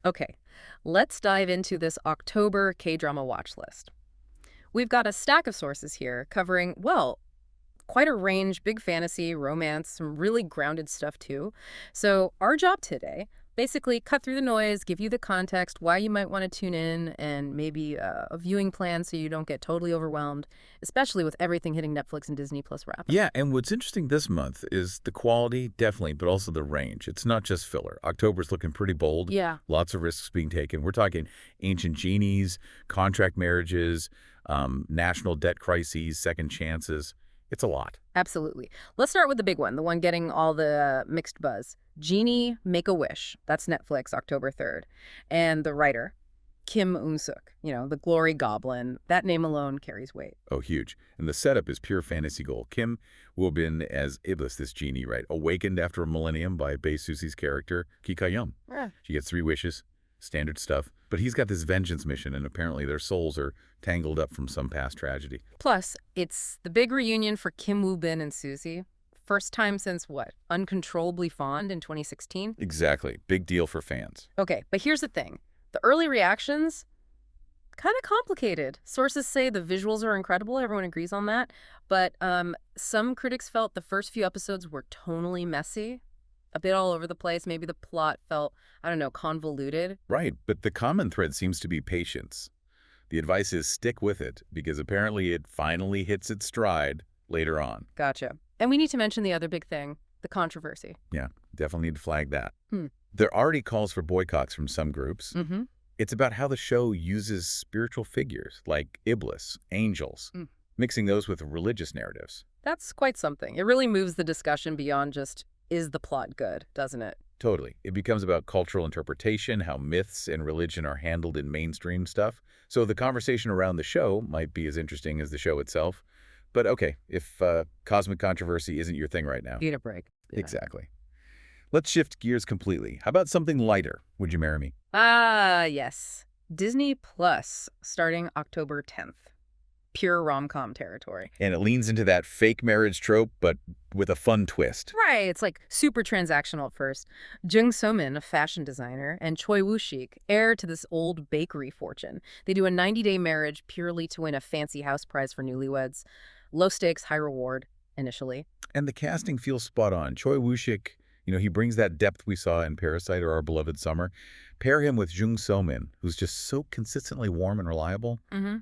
Okay, let's dive into this October K-drama watch list. We've got a stack of sources here covering, well, quite a range, big fantasy, romance, some really grounded stuff too. So our job today, basically cut through the noise, give you the context, why you might want to tune in, and maybe a viewing plan so you don't get totally overwhelmed, especially with everything hitting Netflix and Disney Plus rapid. Yeah, and what's interesting this month is the quality, definitely, but also the range. It's not just filler. October's looking pretty bold. Yeah, Lots of risks being taken. We're talking ancient genies, contract marriages, national debt crises, second chances. It's a lot. absolutely. Let's start with the big one, the one getting all the mixed buzz. Genie, Make-A-Wish. That's Netflix, October 3rd. And the writer, Kim Eun-suk, the glory goblin. That name alone carries weight. Oh, huge. And the setup is pure fantasy gold. Kim will have been as Iblis, this genie, right? Awakened after a millennium by Bae Suzy's character, Ki Ka-yeon. Yeah. She gets 3 wishes, standard stuff. But he's got this vengeance mission, and apparently their souls are tangled up from some past tragedy. Plus, it's the big reunion for Kim Woo-bin and Suzy. First time since what? Uncontrollably Fond in 2016? Exactly. Big deal for fans. Okay, but here's the thing. The early reactions, kind of complicated. Sources say the visuals are incredible. Everyone agrees on that. But some critics felt the first few episodes were tonally messy, a bit all over the place. Maybe the plot felt, I don't know, convoluted. Right, but the common thread seems to be patience. The advice is stick with it, because apparently it finally hits its stride later on. Gotcha. And we need to mention the other big thing, the controversy. Yeah, definitely need to flag that. Hmm. There are already calls for boycotts from some groups. Mm-hmm. It's about how the show uses spiritual figures like Iblis, angels, mixing those with religious narratives. That's quite something. It really moves the discussion beyond just, is the plot good, doesn't it? Totally. It becomes about cultural interpretation, how myths and religion are handled in mainstream stuff. So the conversation around the show might be as interesting as the show itself. But okay, if cosmic controversy isn't your thing right now. Need a break. Yeah. Exactly. Let's shift gears completely. How about something lighter? Would you marry me? Ah, yes. Disney Plus, starting October 10th. Pure rom-com territory. And it leans into that fake marriage trope, but with a fun twist. Right, it's like super transactional at first. Jung So-min, a fashion designer, and Choi Woo-shik, heir to this old bakery fortune. They do a 90-day marriage purely to win a fancy house prize for newlyweds. Low stakes, high reward, initially. And the casting feels spot on. Choi Woo-shik, he brings that depth we saw in Parasite or Our Beloved Summer. Pair him with Jung So-min, who's just so consistently warm and reliable. Mm-hmm.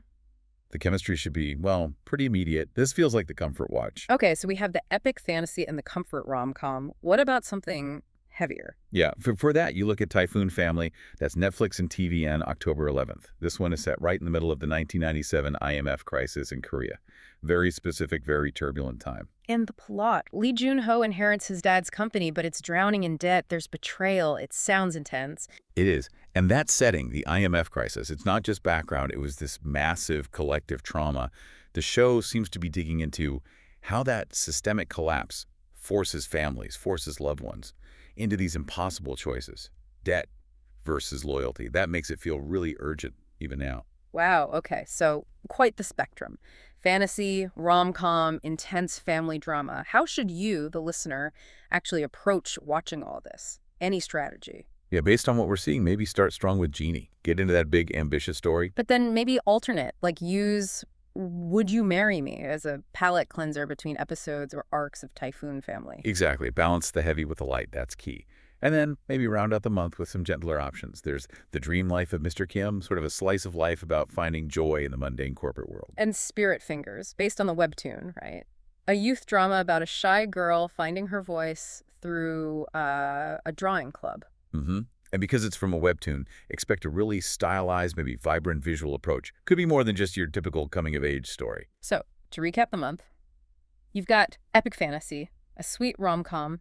The chemistry should be, well, pretty immediate. This feels like the comfort watch. Okay, so we have the epic fantasy and the comfort rom-com. What about something heavier? Yeah, for that, you look at Typhoon Family. That's Netflix and TVN, October 11th. This one is set right in the middle of the 1997 IMF crisis in Korea. Very specific, very turbulent time. And the plot. Lee Jun-ho inherits his dad's company, but it's drowning in debt. There's betrayal. It sounds intense. It is. And that setting, the IMF crisis, it's not just background. It was this massive collective trauma. The show seems to be digging into how that systemic collapse forces families, forces loved ones into these impossible choices. Debt versus loyalty. That makes it feel really urgent, even now. Wow, okay, so quite the spectrum. Fantasy, rom-com, intense family drama. How should you, the listener, actually approach watching all this? Any strategy? Yeah, based on what we're seeing, maybe start strong with Genie. Get into that big, ambitious story. But then maybe alternate, like use Would You Marry Me as a palate cleanser between episodes or arcs of Typhoon Family. Exactly. Balance the heavy with the light. That's key. And then maybe round out the month with some gentler options. There's The Dream Life of Mr. Kim, sort of a slice of life about finding joy in the mundane corporate world. And Spirit Fingers, based on the webtoon, right? A youth drama about a shy girl finding her voice through a drawing club. Mm-hmm. And because it's from a webtoon, expect a really stylized, maybe vibrant visual approach. Could be more than just your typical coming-of-age story. So, to recap the month, you've got epic fantasy, a sweet rom-com,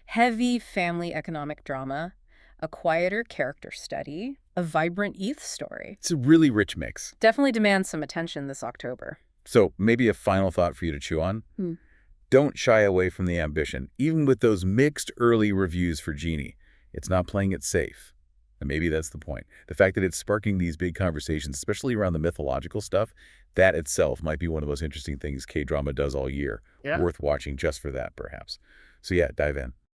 heavy family economic drama, a quieter character study, a vibrant youth story. It's a really rich mix. Definitely demands some attention this October. So maybe a final thought for you to chew on. Don't shy away from the ambition, even with those mixed early reviews for Genie. It's not playing it safe. And maybe that's the point. The fact that it's sparking these big conversations, especially around the mythological stuff, that itself might be one of the most interesting things K-drama does all year. Yeah. Worth watching just for that, perhaps. So yeah, dive in.